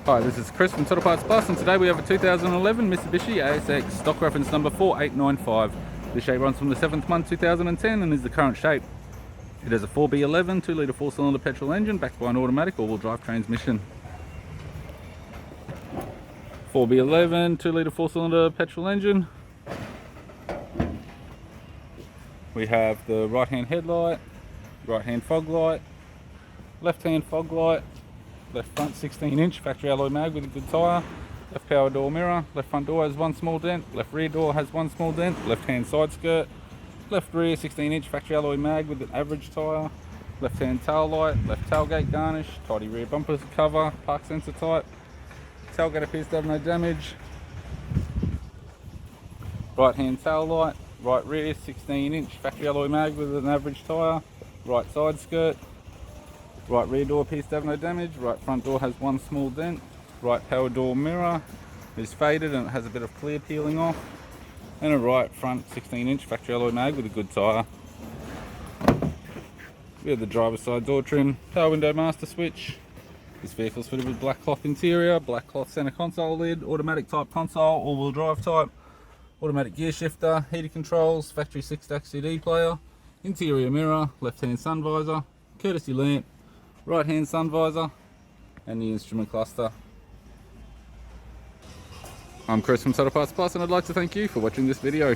Hi, this is Chris from Total Parts Plus, and today we have a 2011 Mitsubishi ASX, stock reference number 4895. This shape runs from the 7th month 2010 and is the current shape. It has a 4B11 2-litre 4-cylinder petrol engine backed by an automatic all-wheel drive transmission. 4B11 2-litre 4-cylinder petrol engine. We have the right-hand headlight, right-hand fog light, left-hand fog light, left front 16-inch factory alloy mag with a good tyre, left power door mirror, left front door has one small dent, left rear door has one small dent, left hand side skirt, left rear 16-inch factory alloy mag with an average tyre, left hand tail light, left tailgate garnish, tidy rear bumper cover, park sensor type, tailgate appears to have no damage, right hand tail light, right rear 16-inch factory alloy mag with an average tyre, right side skirt, right rear door appears to have no damage, right front door has one small dent, right power door mirror is faded and it has a bit of clear peeling off, and a right front 16-inch factory alloy mag with a good tyre. We have the driver's side door trim, power window master switch. This vehicle is fitted with black cloth interior, black cloth centre console lid, automatic type console, all-wheel drive type, automatic gear shifter, heated controls, factory 6-stack CD player, interior mirror, left-hand sun visor, courtesy lamp, right hand sun visor, and the instrument cluster. I'm Chris from Total Parts Plus, and I'd like to thank you for watching this video.